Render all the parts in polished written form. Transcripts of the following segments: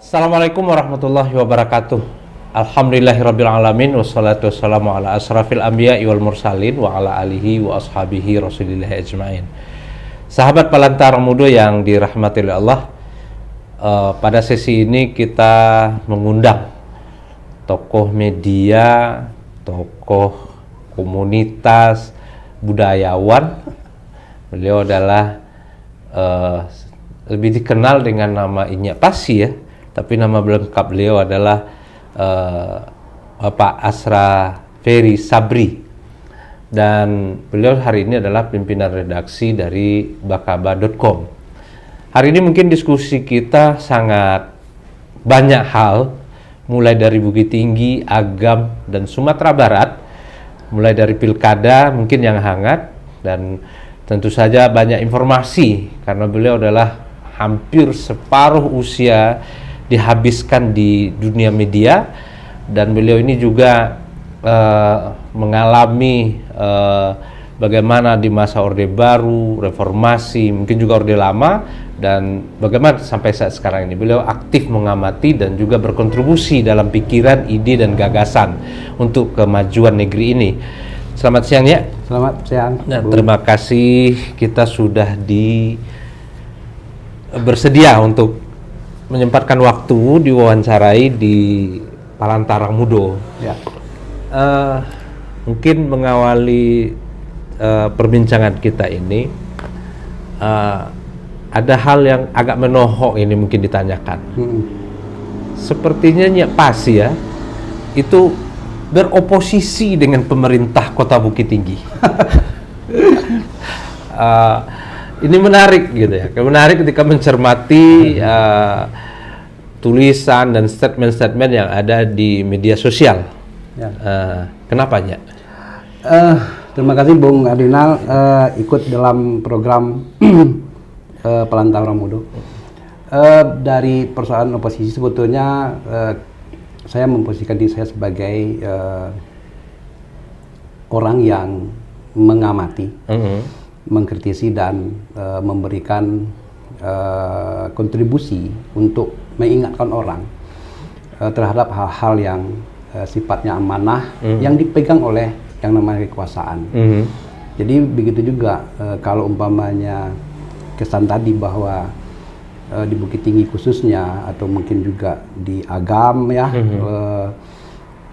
Assalamualaikum warahmatullahi wabarakatuh. Alhamdulillahirabbil alamin wassalatu wassalamu ala asrafil anbiya'i wal mursalin wa ala alihi wa ashabihi rasulillahi ajmain. Sahabat Palantara Muda yang dirahmati oleh Allah, pada sesi ini kita mengundang tokoh media, tokoh komunitas, budayawan. Beliau adalah lebih dikenal dengan nama Inyak Pasi ya, tapi nama lengkap beliau adalah Bapak Asra Ferry Sabri, dan beliau hari ini adalah pimpinan redaksi dari bakaba.com. Hari ini mungkin diskusi kita sangat banyak hal, mulai dari Bukit Tinggi, Agam, dan Sumatera Barat, mulai dari pilkada mungkin yang hangat, dan tentu saja banyak informasi karena beliau adalah hampir separuh usia dihabiskan di dunia media, dan beliau ini juga mengalami bagaimana di masa Orde Baru, Reformasi, mungkin juga Orde Lama, dan bagaimana sampai saat sekarang ini beliau aktif mengamati dan juga berkontribusi dalam pikiran, ide, dan gagasan untuk kemajuan negeri ini. Selamat siang ya. Selamat siang. Nah, terima kasih kita sudah bersedia untuk menyempatkan waktu diwawancarai di Palantara Muda. Ya. Mungkin mengawali perbincangan kita ini, ada hal yang agak menohok ini mungkin ditanyakan. Sepertinya Nyak Pasi ya, itu beroposisi dengan pemerintah Kota Bukit Tinggi. Ini menarik gitu ya. Menarik ketika mencermati tulisan dan statement-statement yang ada di media sosial. Ya. Kenapa Nyak? Terima kasih Bung Adinal ikut dalam program Palantara Muda. Dari persoalan oposisi sebetulnya saya memposisikan diri saya sebagai orang yang mengamati, mengkritisi dan memberikan kontribusi untuk mengingatkan orang terhadap hal-hal yang sifatnya amanah yang dipegang oleh yang namanya kekuasaan. Jadi begitu juga kalau umpamanya kesan tadi bahwa di Bukit Tinggi khususnya atau mungkin juga di Agam ya,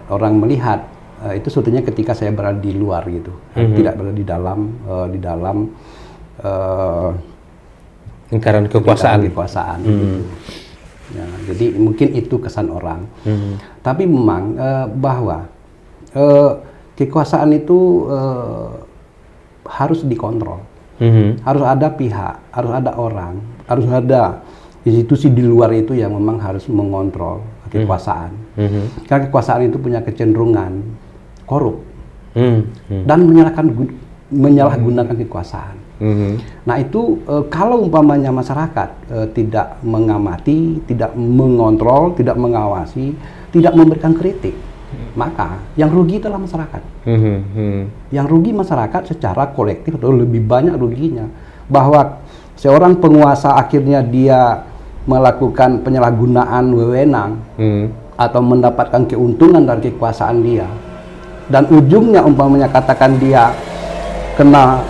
orang melihat itu sebetulnya ketika saya berada di luar gitu, tidak berada di dalam lingkaran kekuasaan. Gitu. Ya, jadi mungkin itu kesan orang. Tapi memang bahwa kekuasaan itu harus dikontrol. Harus ada pihak, harus ada orang, harus ada institusi di luar itu yang memang harus mengontrol kekuasaan. Karena kekuasaan itu punya kecenderungan korup dan menyalahgunakan kekuasaan. Nah itu kalau umpamanya masyarakat tidak mengamati, tidak mengontrol, tidak mengawasi, tidak memberikan kritik, maka yang rugi adalah masyarakat. Yang rugi masyarakat secara kolektif atau lebih banyak ruginya, bahwa seorang penguasa akhirnya dia melakukan penyalahgunaan wewenang atau mendapatkan keuntungan dari kekuasaan dia, dan ujungnya umpamanya katakan dia kena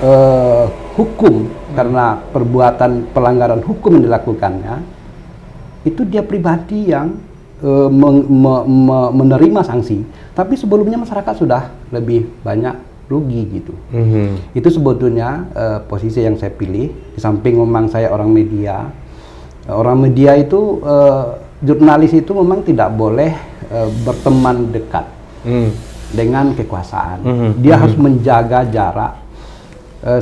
hukum karena perbuatan pelanggaran hukum yang dilakukannya, itu dia pribadi yang menerima sanksi, tapi sebelumnya masyarakat sudah lebih banyak rugi gitu. Itu sebetulnya posisi yang saya pilih. Di samping memang saya orang media. Orang media itu jurnalis itu memang tidak boleh berteman dekat dengan kekuasaan. Dia harus menjaga jarak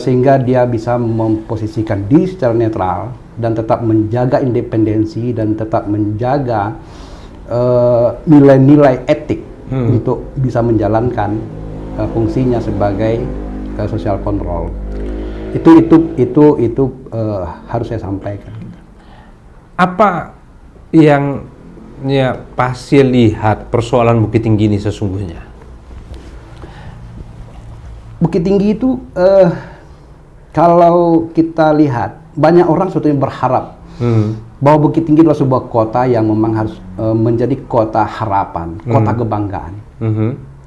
sehingga dia bisa memposisikan diri secara netral dan tetap menjaga independensi dan tetap menjaga nilai-nilai etik untuk bisa menjalankan fungsinya sebagai social control. Itu harus saya sampaikan. Apa yang Pasi lihat persoalan Bukit Tinggi ini sesungguhnya? Bukit Tinggi itu kalau kita lihat banyak orang sebetulnya berharap bahwa Bukit Tinggi adalah sebuah kota yang memang harus menjadi kota harapan, kota kebanggaan.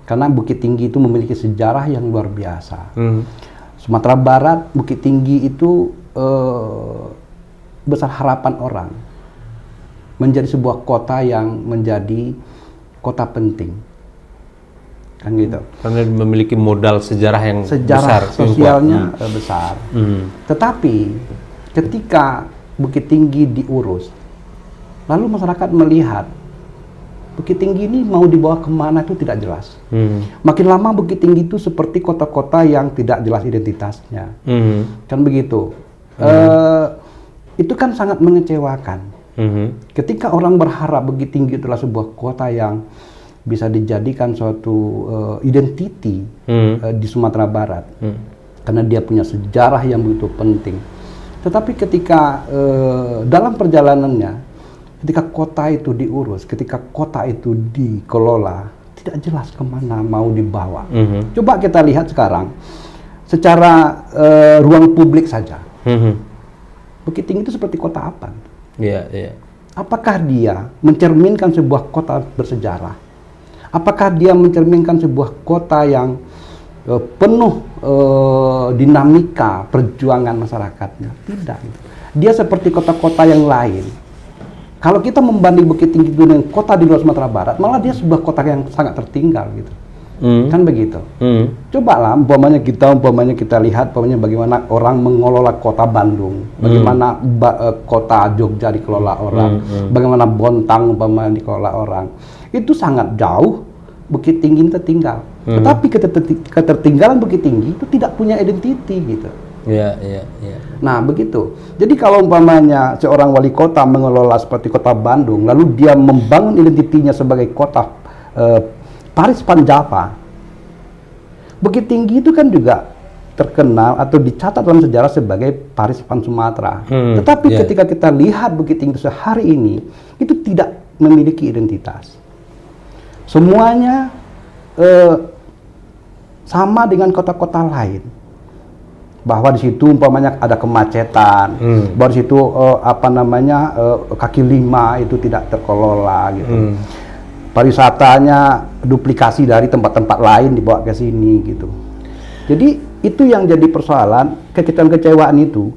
Karena Bukit Tinggi itu memiliki sejarah yang luar biasa. Sumatera Barat, Bukit Tinggi itu besar harapan orang menjadi sebuah kota yang menjadi kota penting, kan gitu. Karena memiliki modal sejarah yang sejarah besar, sosialnya besar. Tetapi ketika Bukit Tinggi diurus, lalu masyarakat melihat Bukit Tinggi ini mau dibawa kemana itu tidak jelas. Makin lama Bukit Tinggi itu seperti kota-kota yang tidak jelas identitasnya, kan begitu. Itu kan sangat mengecewakan. Ketika orang berharap Bukit Tinggi itulah sebuah kota yang bisa dijadikan suatu identiti di Sumatera Barat, karena dia punya sejarah yang begitu penting. Tetapi ketika dalam perjalanannya, ketika kota itu diurus, ketika kota itu dikelola, tidak jelas kemana mau dibawa. Coba kita lihat sekarang, secara ruang publik saja. Bukit Tinggi itu seperti kota apa? Apakah dia mencerminkan sebuah kota bersejarah? Apakah dia mencerminkan sebuah kota yang penuh dinamika perjuangan masyarakatnya? Tidak. Dia seperti kota-kota yang lain. Kalau kita membanding Bukit Tinggi dengan kota di luar Sumatera Barat, malah dia sebuah kota yang sangat tertinggal gitu. Kan begitu. Coba lah, umpamanya kita lihat bagaimana orang mengelola kota Bandung, bagaimana kota Jogja dikelola orang, bagaimana Bontang umpamanya dikelola orang. Itu sangat jauh, Bukit Tinggi tertinggal. Tetapi ketertinggalan Bukit Tinggi itu tidak punya identiti gitu. Nah begitu. Jadi kalau umpamanya seorang wali kota mengelola seperti kota Bandung, lalu dia membangun identitinya sebagai kota Paris Van Java, Bukit Tinggi itu kan juga terkenal atau dicatat dalam sejarah sebagai Paris Van Sumatera. Tetapi ketika kita lihat Bukit Tinggi sehari ini, itu tidak memiliki identitas. Semuanya sama dengan kota-kota lain. Bahwa di situ umpamanya ada kemacetan, bahwa di situ kaki lima itu tidak terkelola gitu. Pariwisatanya duplikasi dari tempat-tempat lain dibawa ke sini gitu. Jadi itu yang jadi persoalan, kekecewaan itu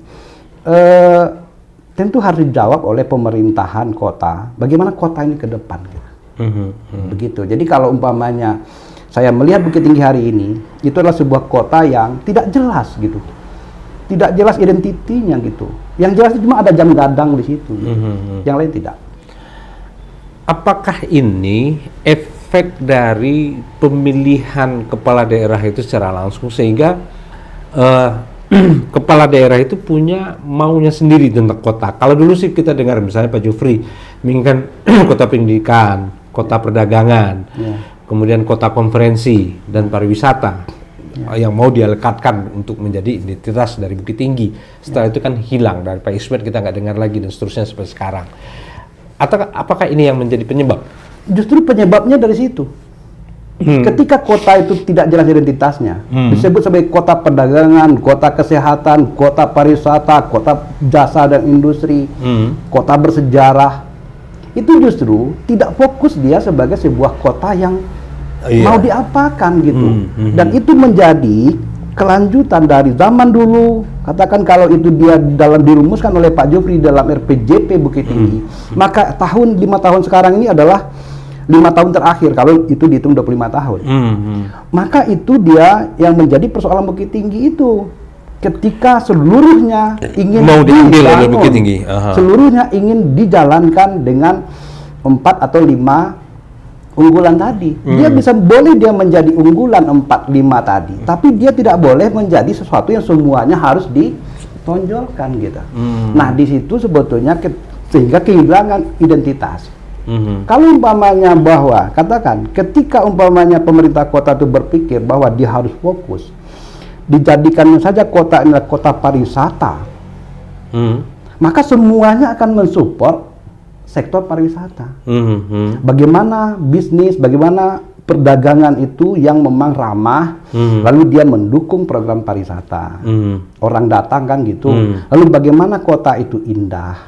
tentu harus dijawab oleh pemerintahan kota. Bagaimana kota ini ke depan gitu. Begitu. Jadi kalau umpamanya saya melihat Bukit Tinggi hari ini, itu adalah sebuah kota yang tidak jelas gitu. Tidak jelas identitinya gitu. Yang jelas cuma ada jam gadang di situ. Yang lain tidak. Apakah ini efek dari pemilihan kepala daerah itu secara langsung sehingga kepala daerah itu punya maunya sendiri tentang kota? Kalau dulu sih kita dengar misalnya Pak Jufri menginginkan kota pendidikan, kota perdagangan, kemudian kota konferensi dan pariwisata yang mau dia lekatkan untuk menjadi identitas dari Bukit Tinggi. Setelah itu kan hilang, dari Pak Ismet kita nggak dengar lagi dan seterusnya sampai sekarang. Atau apakah ini yang menjadi penyebab? Justru penyebabnya dari situ. Ketika kota itu tidak jelas identitasnya, disebut sebagai kota perdagangan, kota kesehatan, kota pariwisata, kota jasa dan industri, kota bersejarah, itu justru tidak fokus dia sebagai sebuah kota yang mau diapakan gitu. Dan itu menjadi kelanjutan dari zaman dulu. Katakan kalau itu dia dirumuskan oleh Pak Jufri dalam RPJP Bukit Tinggi, maka 5 tahun sekarang ini adalah 5 tahun terakhir kalau itu dihitung 25 tahun. Maka itu dia yang menjadi persoalan Bukit Tinggi itu. Ketika seluruhnya ingin mau diambil oleh Bukit Tinggi, seluruhnya ingin dijalankan dengan 4 atau 5 unggulan tadi. Dia boleh dia menjadi unggulan 4-5 tadi, tapi dia tidak boleh menjadi sesuatu yang semuanya harus ditonjolkan gitu. Nah, di situ sebetulnya sehingga kehilangan identitas. Kalau umpamanya bahwa katakan ketika umpamanya pemerintah kota itu berpikir bahwa dia harus fokus dijadikannya saja kota ini adalah kota pariwisata, maka semuanya akan mensupport sektor pariwisata. Bagaimana bisnis, bagaimana perdagangan itu yang memang ramah, lalu dia mendukung program pariwisata. Orang datang kan gitu. Lalu bagaimana kota itu indah?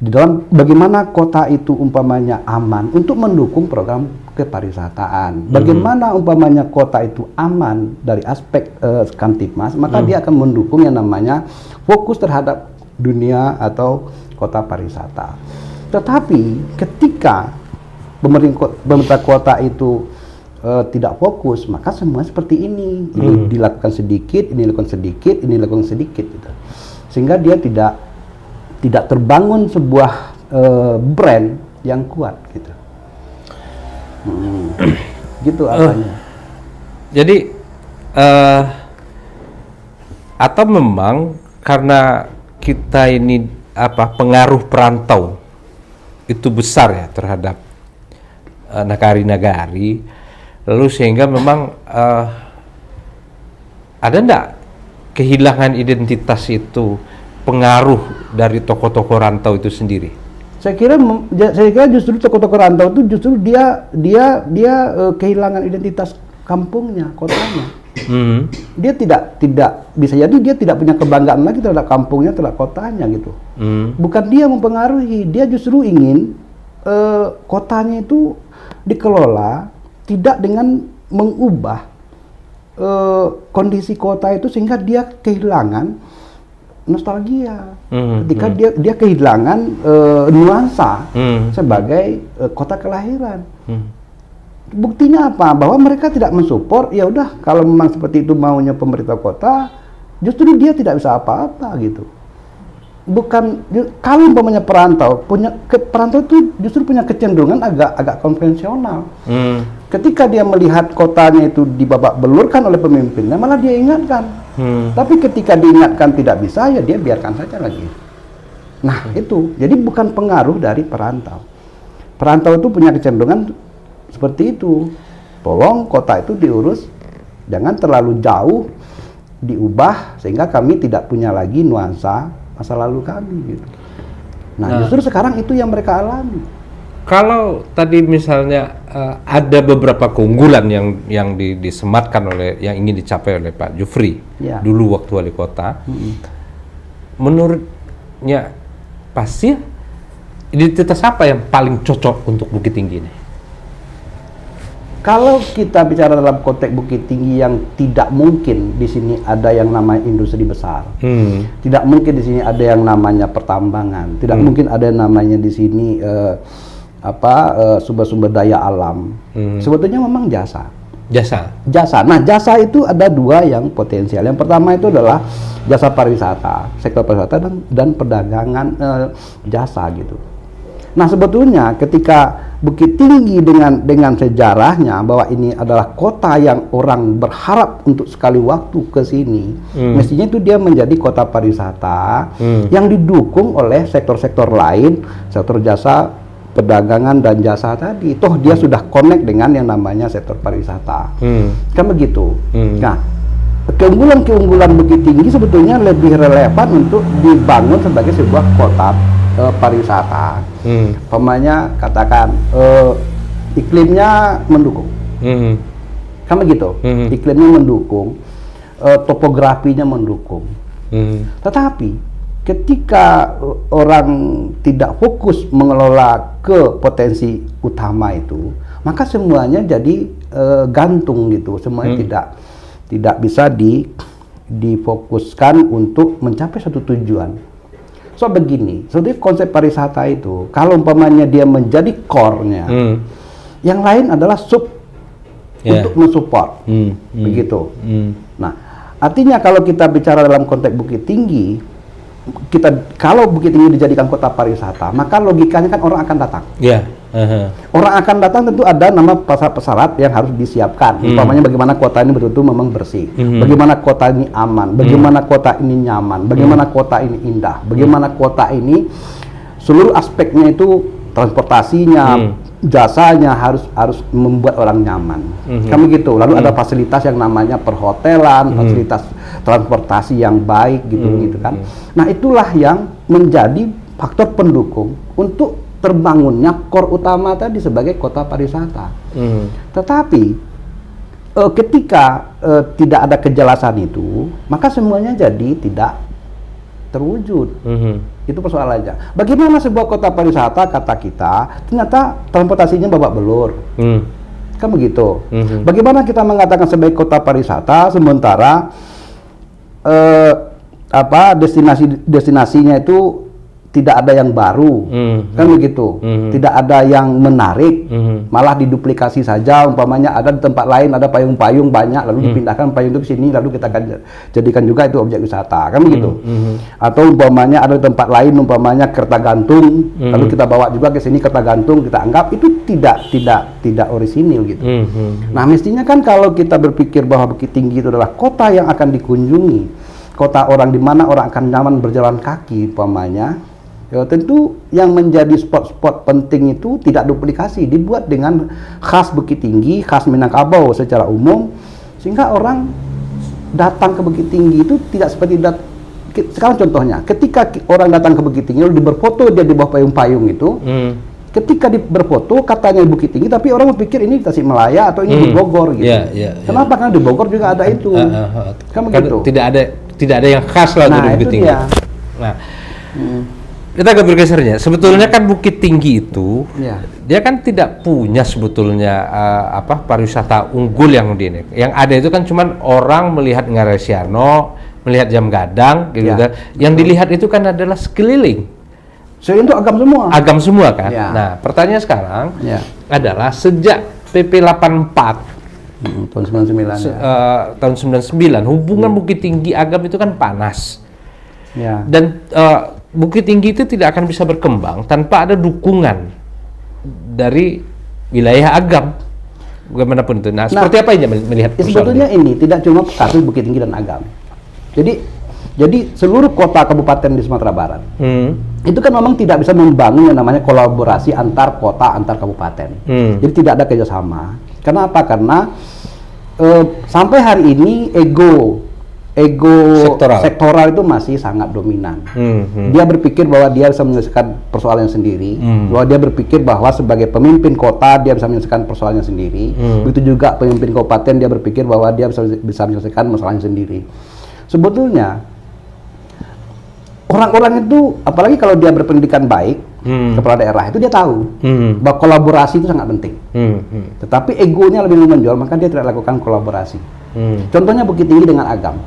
Di dalam bagaimana kota itu umpamanya aman untuk mendukung program kepariwisataan. Bagaimana umpamanya kota itu aman dari aspek Kamtipmas, maka dia akan mendukung yang namanya fokus terhadap dunia atau kota pariwisata. Tetapi ketika pemerintah kota itu tidak fokus, maka semua seperti ini. Ini dilakukan sedikit, ini dilakukan sedikit, ini dilakukan sedikit gitu. Sehingga dia tidak terbangun sebuah brand yang kuat gitu. Gitu apanya. Jadi atau memang karena kita ini pengaruh perantau itu besar ya terhadap nagari-nagari, lalu sehingga memang ada enggak kehilangan identitas itu pengaruh dari tokoh-tokoh rantau itu sendiri? Saya kira justru tokoh-tokoh rantau itu justru dia kehilangan identitas kampungnya, kotanya. Dia tidak bisa jadi dia tidak punya kebanggaan lagi terhadap kampungnya, terhadap kotanya gitu. Bukan dia mempengaruhi, dia justru ingin kotanya itu dikelola tidak dengan mengubah kondisi kota itu sehingga dia kehilangan nostalgia, ketika dia kehilangan nuansa sebagai kota kelahiran. Buktinya apa? Bahwa mereka tidak mensupport. Ya udah, kalau memang seperti itu maunya pemerintah kota, justru dia tidak bisa apa-apa gitu. Bukan kalau umpamanya perantau itu justru punya kecenderungan agak konvensional. Ketika dia melihat kotanya itu dibabak belurkan oleh pemimpinnya, malah dia ingatkan. Tapi ketika diingatkan tidak bisa, ya dia biarkan saja lagi. Nah itu, jadi bukan pengaruh dari perantau. Perantau itu punya kecenderungan seperti itu. Tolong kota itu diurus, jangan terlalu jauh diubah sehingga kami tidak punya lagi nuansa masa lalu kami gitu. Nah justru sekarang itu yang mereka alami. Kalau tadi misalnya ada beberapa keunggulan yang disematkan oleh yang ingin dicapai oleh Pak Jufri dulu waktu wali kota, menurutnya pasti identitas apa yang paling cocok untuk Bukit Tinggi ini? Kalau kita bicara dalam konteks Bukit Tinggi yang tidak mungkin di sini ada yang namanya industri besar, tidak mungkin di sini ada yang namanya pertambangan, tidak mungkin ada yang namanya di sini sumber-sumber daya alam. Sebetulnya memang jasa. Nah, jasa itu ada dua yang potensial. Yang pertama itu adalah jasa pariwisata, sektor pariwisata dan perdagangan jasa gitu. Nah, sebetulnya ketika Bukit Tinggi dengan sejarahnya bahwa ini adalah kota yang orang berharap untuk sekali waktu ke sini, mestinya itu dia menjadi kota pariwisata yang didukung oleh sektor-sektor lain, sektor jasa, perdagangan dan jasa tadi. Toh dia sudah connect dengan yang namanya sektor pariwisata. Kan begitu. Nah, keunggulan-keunggulan Bukit Tinggi sebetulnya lebih relevan untuk dibangun sebagai sebuah kota pariwisata. Pemanya katakan iklimnya mendukung. Kan begitu. Iklimnya mendukung, topografinya mendukung. Tetapi ketika orang tidak fokus mengelola ke potensi utama itu, maka semuanya jadi gantung gitu. Semuanya tidak bisa difokuskan untuk mencapai satu tujuan. So begini, sebetulnya konsep pariwisata itu kalau umpamanya dia menjadi core-nya, yang lain adalah untuk mensupport, begitu. Nah, artinya kalau kita bicara dalam konteks Bukit Tinggi, kalau Bukit Tinggi dijadikan kota pariwisata, maka logikanya kan orang akan datang. Orang akan datang tentu ada nama prasyarat yang harus disiapkan. Umpamanya bagaimana kota ini betul-betul memang bersih, bagaimana kota ini aman, bagaimana kota ini nyaman, bagaimana kota ini indah, bagaimana kota ini seluruh aspeknya itu transportasinya, jasanya harus membuat orang nyaman. Kan begitu. Lalu ada fasilitas yang namanya perhotelan, fasilitas transportasi yang baik gitu kan. Nah, itulah yang menjadi faktor pendukung untuk terbangunnya core utama tadi sebagai kota pariwisata. Tetapi ketika tidak ada kejelasan itu, maka semuanya jadi tidak terwujud. Itu persoalannya. Bagaimana sebuah kota pariwisata kata kita, ternyata transportasinya babak belur. Kan begitu. Bagaimana kita mengatakan sebagai kota pariwisata sementara destinasinya itu tidak ada yang baru, kan begitu. Tidak ada yang menarik, malah diduplikasi saja. Umpamanya ada di tempat lain ada payung-payung banyak, lalu dipindahkan payung itu ke sini, lalu kita akan jadikan juga itu objek wisata, kan begitu. Atau umpamanya ada di tempat lain, umpamanya kereta gantung, lalu kita bawa juga ke sini kereta gantung, kita anggap itu tidak orisinil gitu. Nah, mestinya kan kalau kita berpikir bahwa Bukit Tinggi itu adalah kota yang akan dikunjungi, kota orang di mana orang akan nyaman berjalan kaki, umpamanya. Ya, tentu yang menjadi spot-spot penting itu tidak duplikasi, dibuat dengan khas Bukit Tinggi, khas Minangkabau secara umum, sehingga orang datang ke Bukit Tinggi itu tidak seperti sekarang contohnya, ketika orang datang ke Bukit Tinggi lalu berfoto dia di bawah payung-payung itu, ketika berfoto katanya Bukit Tinggi, tapi orang berpikir ini Tasikmalaya atau ini di Bogor gitu. Kenapa? Karena di Bogor juga ada itu. Kan begitu. Tidak ada yang khas lah dari Bukit Tinggi. Nah, kita agak bergesernya. Sebetulnya kan Bukit Tinggi itu, dia kan tidak punya sebetulnya pariwisata unggul yang di ini. Yang ada itu kan cuman orang melihat Ngaresiano, melihat Jam Gadang, gitu kan. Yang dilihat itu kan adalah sekeliling. So itu agam semua. Agam semua kan. Nah, pertanyaan sekarang adalah sejak PP 84 tahun 99 tahun 99 hubungan Bukit Tinggi Agam itu kan panas. Dan Bukit Tinggi itu tidak akan bisa berkembang tanpa ada dukungan dari wilayah Agam, bagaimanapun itu. Nah, seperti apa ini melihat sebetulnya ini tidak cuma kasus Bukit Tinggi dan Agam. Jadi seluruh kota kabupaten di Sumatera Barat itu kan memang tidak bisa membangun yang namanya kolaborasi antar kota, antar kabupaten. Jadi tidak ada kerjasama. Karena apa? Karena sampai hari ini ego sektoral itu masih sangat dominan. Dia berpikir bahwa dia bisa menyelesaikan persoalannya sendiri, bahwa dia berpikir bahwa sebagai pemimpin kota dia bisa menyelesaikan persoalannya sendiri. Begitu juga pemimpin kabupaten dia berpikir bahwa dia bisa menyelesaikan masalahnya sendiri. Sebetulnya orang-orang itu, apalagi kalau dia berpendidikan baik, kepala daerah itu dia tahu bahwa kolaborasi itu sangat penting. Tetapi egonya lebih menonjol, maka dia tidak lakukan kolaborasi. Contohnya Bukit Tinggi dengan Agam.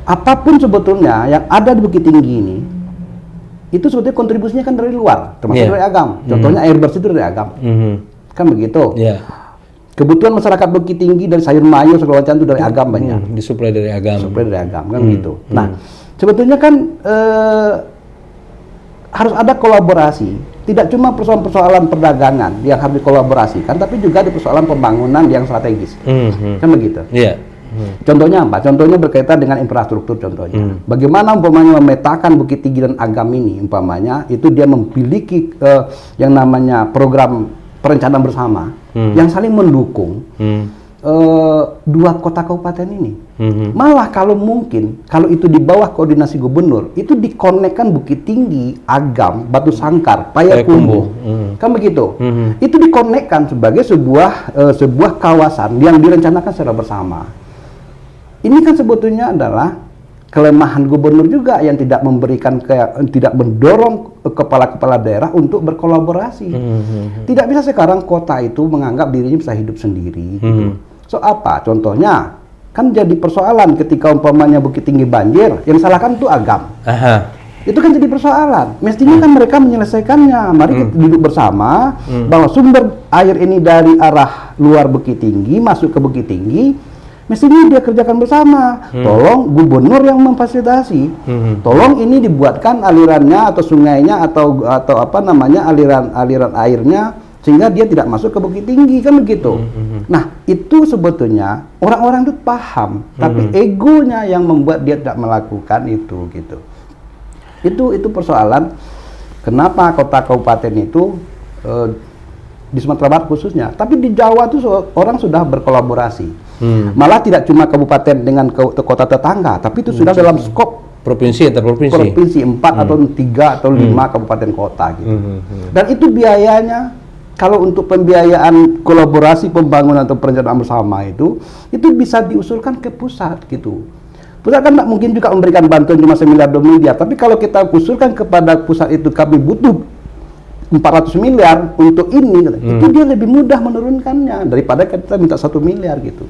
Apapun sebetulnya yang ada di Bukit Tinggi ini, itu sebetulnya kontribusinya kan dari luar, termasuk dari Agam. Contohnya air bersih itu dari Agam, kan begitu. Kebutuhan masyarakat Bukit Tinggi dari sayur mayur segala macam itu dari Agam banyak. Disuplai dari Agam. Kan begitu. Nah, sebetulnya kan harus ada kolaborasi. Tidak cuma persoalan perdagangan yang harus dikolaborasikan, tapi juga ada persoalan pembangunan yang strategis. Kan begitu. Contohnya apa? Contohnya berkaitan dengan infrastruktur contohnya. Bagaimana umpamanya memetakan Bukit Tinggi dan Agam ini umpamanya itu dia memiliki yang namanya program perencanaan bersama yang saling mendukung dua kota kabupaten ini. Malah kalau mungkin kalau itu di bawah koordinasi gubernur itu dikonekkan Bukit Tinggi, Agam, Batu Sangkar, Payakumbuh, kan begitu. Itu dikonekkan sebagai sebuah kawasan yang direncanakan secara bersama. Ini kan sebetulnya adalah kelemahan gubernur juga yang tidak mendorong kepala-kepala daerah untuk berkolaborasi. Tidak bisa sekarang kota itu menganggap dirinya bisa hidup sendiri. Gitu. So apa? Contohnya kan jadi persoalan ketika umpamanya Bukit Tinggi banjir, yang salahkan itu Agam. Itu kan jadi persoalan. Mestinya kan mereka menyelesaikannya. Mari kita duduk bersama bahwa sumber air ini dari arah luar Bukit Tinggi masuk ke Bukit Tinggi. Mestinya dia kerjakan bersama. Tolong gubernur yang memfasilitasi. Tolong ini dibuatkan alirannya atau sungainya atau apa namanya aliran airnya sehingga dia tidak masuk ke Bukit Tinggi, kan begitu. Nah, itu sebetulnya orang-orang itu paham, tapi egonya yang membuat dia tidak melakukan itu gitu. Itu persoalan kenapa kota kabupaten itu di Sumatera Barat khususnya, tapi di Jawa itu orang sudah berkolaborasi. Malah tidak cuma kabupaten dengan kota tetangga, tapi itu sudah dalam skop provinsi antar provinsi. Provinsi 4 atau 3 atau 5 kabupaten kota gitu. Dan itu biayanya kalau untuk pembiayaan kolaborasi pembangunan atau perencanaan bersama itu bisa diusulkan ke pusat gitu. Pusat kan nggak mungkin juga memberikan bantuan cuma 1 miliar 2 miliar, tapi kalau kita usulkan kepada pusat itu kami butuh 400 miliar untuk ini, itu dia lebih mudah menurunkannya daripada kita minta 1 miliar gitu.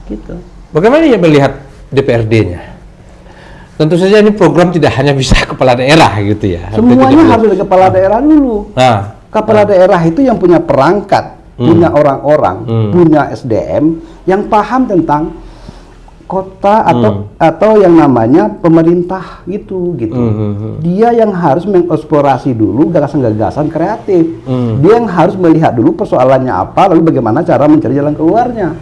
Gitu. Bagaimana ya melihat DPRD-nya? Tentu saja ini program tidak hanya bisa kepala daerah gitu ya. Semuanya harus dari kepala daerah dulu. Kepala daerah itu yang punya perangkat, punya orang-orang, punya SDM yang paham tentang kota atau yang namanya pemerintah gitu. Dia yang harus mengeksplorasi dulu gagasan-gagasan kreatif. Dia yang harus melihat dulu persoalannya apa, lalu bagaimana cara mencari jalan keluarnya.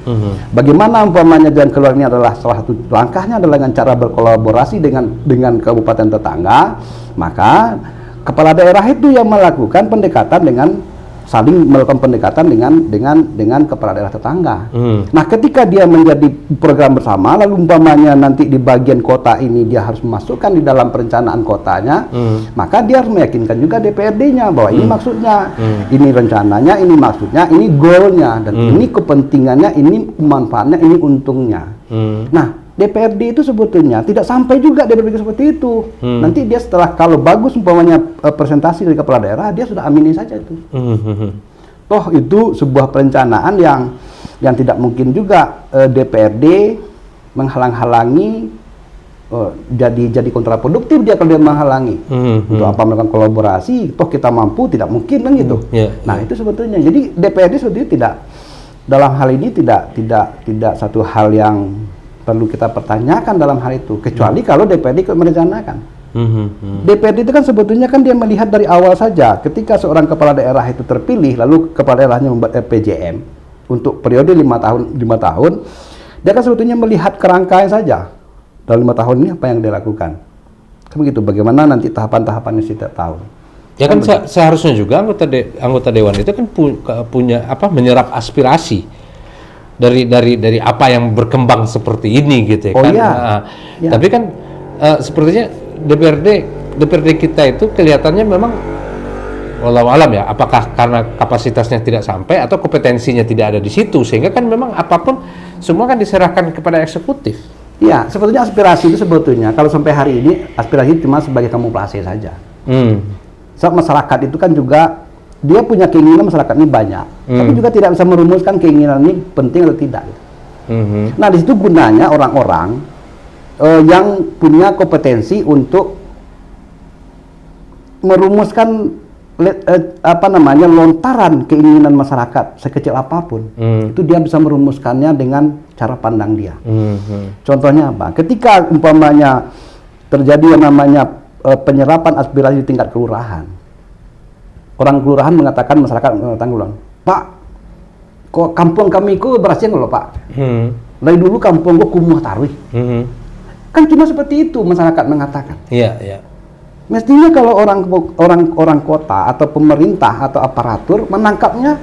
Bagaimana umpamanya jalan keluarnya adalah salah satu langkahnya adalah dengan cara berkolaborasi dengan kabupaten tetangga, maka kepala daerah itu yang melakukan pendekatan saling melakukan pendekatan dengan kepala daerah tetangga. Nah, ketika dia menjadi program bersama, lalu umpamanya nanti di bagian kota ini dia harus memasukkan di dalam perencanaan kotanya, maka dia harus meyakinkan juga DPRD-nya bahwa ini maksudnya, ini rencananya, ini maksudnya, ini goalnya, dan ini kepentingannya, ini manfaatnya, ini untungnya. Nah, DPRD itu sebetulnya tidak sampai juga dia berpikir seperti itu. Nanti dia setelah kalau bagus umpamanya presentasi dari kepala daerah, dia sudah amini saja itu. Toh itu sebuah perencanaan yang tidak mungkin juga DPRD menghalang-halangi, jadi kontraproduktif dia kalau dia menghalangi. Untuk apa melakukan kolaborasi? Toh kita mampu, tidak mungkin kan gitu. Nah itu sebetulnya. Jadi DPRD sebetulnya tidak dalam hal ini tidak satu hal yang perlu kita pertanyakan dalam hal itu, kecuali kalau DPRD ikut merencanakan. DPRD itu kan sebetulnya kan dia melihat dari awal saja, ketika seorang kepala daerah itu terpilih, lalu kepala daerahnya membuat RPJM untuk periode 5 tahun, dia kan sebetulnya melihat kerangkanya saja. Dalam 5 tahun ini apa yang dia lakukan? Kan begitu, bagaimana nanti tahapan-tahapannya setiap tahun. Ya kan seharusnya juga anggota dewan itu kan punya menyerap aspirasi dari apa yang berkembang seperti ini gitu ya kan. Tapi kan sepertinya DPRD kita itu kelihatannya memang walau alam ya, apakah karena kapasitasnya tidak sampai atau kompetensinya tidak ada di situ, sehingga kan memang apapun semua kan diserahkan kepada eksekutif. Iya, sebetulnya aspirasi itu sebetulnya kalau sampai hari ini aspirasi cuma sebagai kamuflase saja. Sebab masyarakat itu kan juga dia punya keinginan, masyarakat ini banyak, tapi juga tidak bisa merumuskan keinginan ini penting atau tidak. Nah, di situ gunanya orang-orang yang punya kompetensi untuk merumuskan lontaran keinginan masyarakat sekecil apapun. Itu dia bisa merumuskannya dengan cara pandang dia. Contohnya apa? Ketika umpamanya terjadi yang namanya penyerapan aspirasi di tingkat kelurahan. Orang kelurahan mengatakan, masyarakat mengatakan, Pak, kok kampung kami ku berhasil loh Pak. Dari dulu kampung ku kumuh tarwih. Kan cuma seperti itu masyarakat mengatakan. Iya. Mestinya kalau orang kota atau pemerintah atau aparatur menangkapnya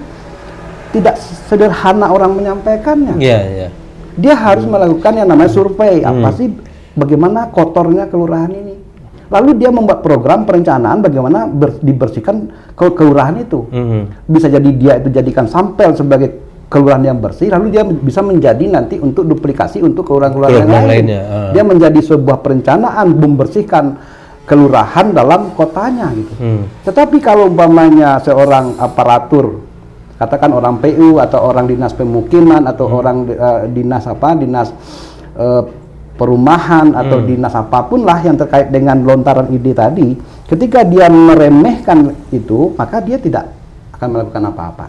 tidak sederhana orang menyampaikannya. Iya. Dia harus melakukan yang namanya survei. Apa sih, bagaimana kotornya kelurahan ini? Lalu dia membuat program perencanaan bagaimana dibersihkan kelurahan itu. Bisa jadi dia itu jadikan sampel sebagai kelurahan yang bersih, lalu dia bisa menjadi nanti untuk duplikasi untuk kelurahan-kelurahan yang lain. Dia menjadi sebuah perencanaan membersihkan kelurahan dalam kotanya gitu. Tetapi kalau umpamanya seorang aparatur, katakan orang PU atau orang dinas pemukiman atau orang dinas perumahan atau dinas apapun lah yang terkait dengan lontaran ide tadi, ketika dia meremehkan itu, maka dia tidak akan melakukan apa-apa.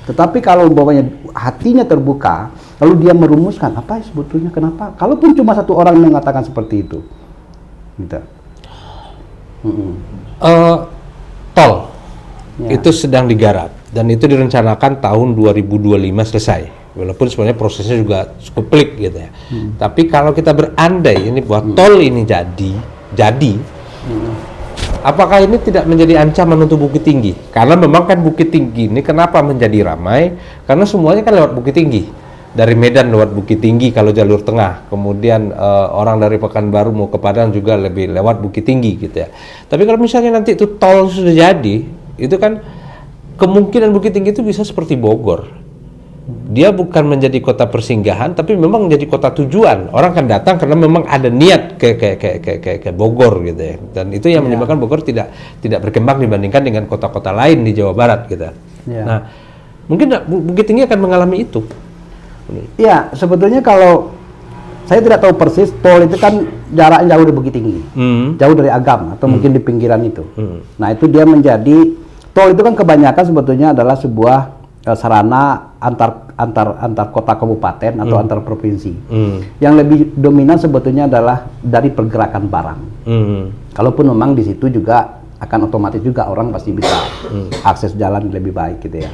Tetapi kalau umpamanya hatinya terbuka, lalu dia merumuskan apa sebetulnya kenapa, kalaupun cuma satu orang mengatakan seperti itu, gitu. Tol itu sedang digarap dan itu direncanakan tahun 2025 selesai. Walaupun sebenarnya prosesnya juga cukup pelik gitu ya. Tapi kalau kita berandai ini bahwa tol ini jadi, apakah ini tidak menjadi ancaman untuk Bukit Tinggi? Karena memang kan Bukit Tinggi ini kenapa menjadi ramai? Karena semuanya kan lewat Bukit Tinggi. dari Medan lewat Bukit Tinggi kalau jalur tengah, kemudian orang dari Pekanbaru mau ke Padang juga lebih lewat Bukit Tinggi gitu ya. Tapi kalau misalnya nanti itu tol sudah jadi, itu kan kemungkinan Bukit Tinggi itu bisa seperti Bogor. Dia bukan menjadi kota persinggahan, tapi memang menjadi kota tujuan. Orang kan datang karena memang ada niat ke Bogor gitu ya. Dan itu yang menyebabkan Bogor tidak berkembang dibandingkan dengan kota-kota lain di Jawa Barat gitu. Nah, mungkin Bukit Tinggi akan mengalami itu. Iya, sebetulnya kalau saya tidak tahu persis, tol itu kan jaraknya jauh dari Bukit Tinggi, jauh dari Agam atau mungkin di pinggiran itu. Nah itu dia menjadi tol itu kan kebanyakan sebetulnya adalah sebuah sarana antar kota kabupaten atau antar provinsi. Yang lebih dominan sebetulnya adalah dari pergerakan barang. Kalaupun memang di situ juga akan otomatis juga orang pasti bisa akses jalan lebih baik gitu ya.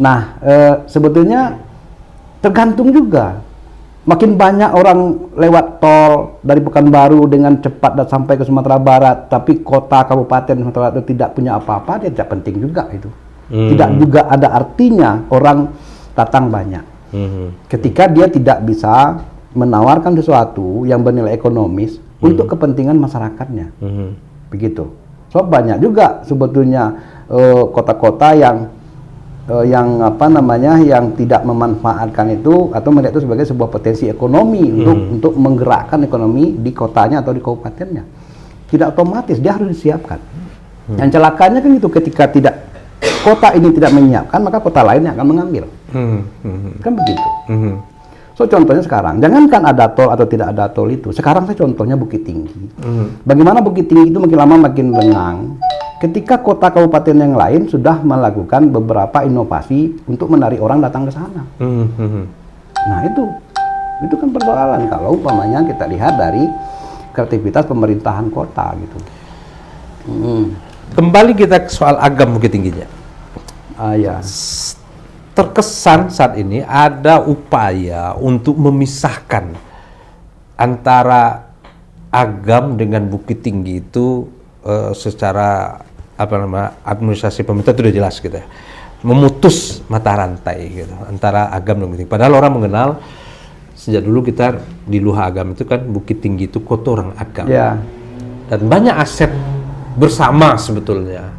Nah sebetulnya tergantung juga, makin banyak orang lewat tol dari Pekanbaru dengan cepat dan sampai ke Sumatera Barat, tapi kota kabupaten Sumatera Barat itu tidak punya apa-apa, dia tidak penting juga itu. Tidak juga ada artinya orang datang banyak. Ketika dia tidak bisa menawarkan sesuatu yang bernilai ekonomis untuk kepentingan masyarakatnya. Begitu. So banyak juga sebetulnya kota-kota yang tidak memanfaatkan itu atau melihat itu sebagai sebuah potensi ekonomi untuk menggerakkan ekonomi di kotanya atau di kabupatennya. Tidak otomatis, dia harus disiapkan. Yang celakanya kan itu, ketika kota ini tidak menyiapkan, maka kota lain yang akan mengambil. Kan begitu. So contohnya sekarang, jangankan ada tol atau tidak ada tol itu, sekarang saya contohnya Bukit Tinggi. Bagaimana Bukit Tinggi itu makin lama makin lengang, ketika kota kabupaten yang lain sudah melakukan beberapa inovasi untuk menarik orang datang ke sana. Nah itu kan persoalan kalau umpamanya kita lihat dari kreativitas pemerintahan kota gitu. Kembali kita ke soal Agam Bukit Tingginya. Ya. Terkesan saat ini ada upaya untuk memisahkan antara Agam dengan Bukit Tinggi itu secara administrasi pemerintah itu sudah jelas gitu ya, memutus mata rantai gitu antara Agam dan Bukit Tinggi. Padahal orang mengenal sejak dulu kita di Luha Agam itu kan Bukit Tinggi itu kota orang Agam, dan banyak aset bersama sebetulnya.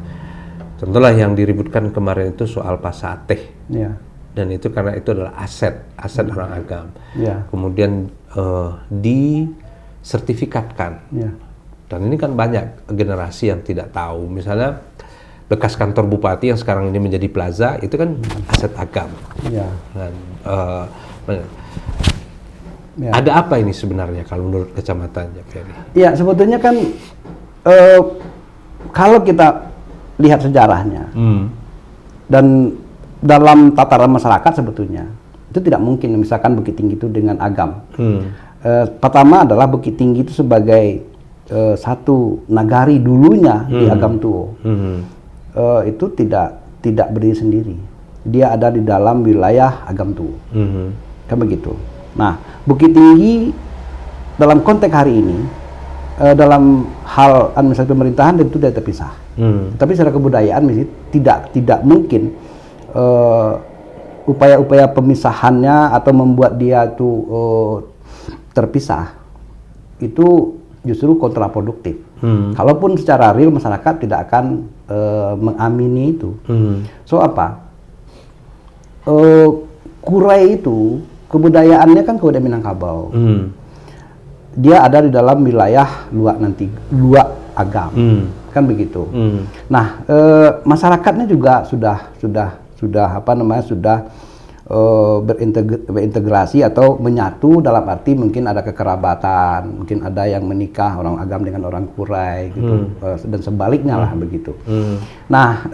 Contohnya yang diributkan kemarin itu soal Pasateh, dan itu karena itu adalah aset orang Agam. Kemudian disertifikatkan. Dan ini kan banyak generasi yang tidak tahu. Misalnya bekas kantor bupati yang sekarang ini menjadi plaza itu kan aset Agam. Dan, ada apa ini sebenarnya kalau menurut kecamatannya, Ferry? Iya, sebetulnya kan kalau kita lihat sejarahnya dan dalam tataran masyarakat sebetulnya itu tidak mungkin misalkan Bukit Tinggi itu dengan Agam. Pertama adalah Bukit Tinggi itu sebagai satu nagari dulunya di Agam Tuo. Itu tidak berdiri sendiri. Dia ada di dalam wilayah Agam Tuo. Kan begitu. Nah, Bukit Tinggi dalam konteks hari ini dalam hal administrasi pemerintahan tentu tidak terpisah. Tapi secara kebudayaan tidak mungkin upaya-upaya pemisahannya atau membuat dia itu terpisah itu justru kontraproduktif. Kalaupun secara real masyarakat tidak akan mengamini itu. So apa? Kurai itu kebudayaannya kan kebudayaan Minangkabau. Dia ada di dalam wilayah Luak Agam, kan begitu. Nah, masyarakatnya juga sudah berintegrasi atau menyatu dalam arti mungkin ada kekerabatan, mungkin ada yang menikah orang Agam dengan orang Kurai gitu, dan sebaliknya lah begitu. Nah,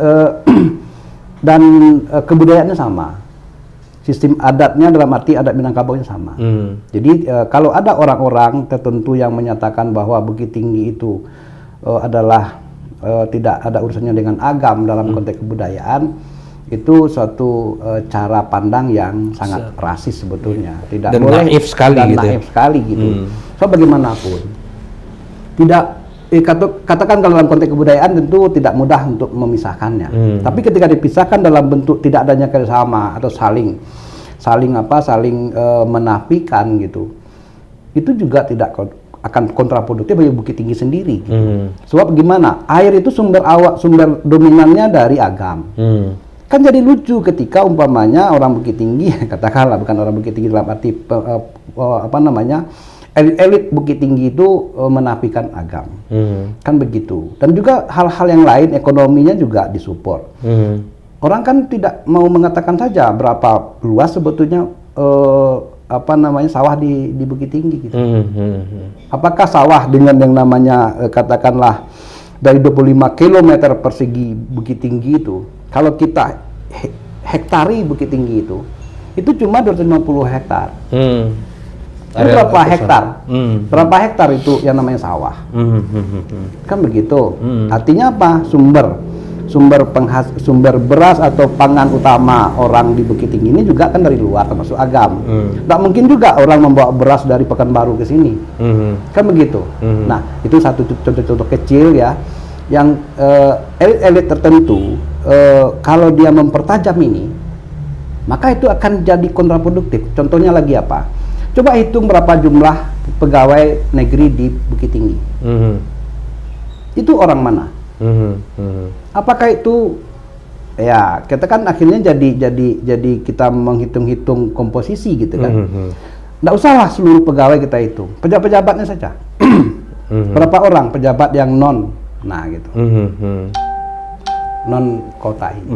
dan kebudayaannya sama. Sistem adatnya dalam arti adat Minangkabaunya sama. Jadi kalau ada orang-orang tertentu yang menyatakan bahwa Bukit Tinggi itu adalah tidak ada urusannya dengan Agam dalam konteks kebudayaan, itu suatu cara pandang yang sangat rasis sebetulnya. Tidak dan boleh naif sekali dan gitu. Naif sekali gitu. So bagaimanapun tidak katakan kalau dalam konteks kebudayaan tentu tidak mudah untuk memisahkannya. Tapi ketika dipisahkan dalam bentuk tidak adanya kerjasama atau saling saling menafikan gitu. Itu juga tidak akan kontraproduktif bagi Bukit Tinggi sendiri. Gitu. Sebab gimana? Air itu sumber dominannya dari Agam. Kan jadi lucu ketika umpamanya orang Bukit Tinggi, katakanlah bukan orang Bukit Tinggi dalam arti elit Bukit Tinggi itu menafikan Agam. Kan begitu. Dan juga hal-hal yang lain, ekonominya juga disupport. Orang kan tidak mau mengatakan saja berapa luas sebetulnya sawah di Bukit Tinggi gitu. Apakah sawah dengan yang namanya katakanlah dari 25 km persegi Bukit Tinggi itu, kalau kita hektari Bukit Tinggi itu cuma 250 hektar. Itu berapa hektar? Berapa hektar itu yang namanya sawah? Kan begitu. Artinya apa? Sumber beras atau pangan utama orang di Bukit Tinggi ini juga kan dari luar, termasuk Agam. Nggak mungkin juga orang membawa beras dari Pekanbaru ke sini. Kan begitu. Nah, itu satu contoh-contoh kecil ya, yang elit-elit tertentu kalau dia mempertajam ini, maka itu akan jadi kontraproduktif. Contohnya lagi apa? Coba hitung berapa jumlah pegawai negeri di Bukit Tinggi. Itu orang mana? Apakah itu ya kita kan akhirnya jadi kita menghitung-hitung komposisi gitu kan? Nggak usahlah seluruh pegawai kita hitung, pejabat-pejabatnya saja. Berapa orang pejabat yang non, nah gitu, non kota ini.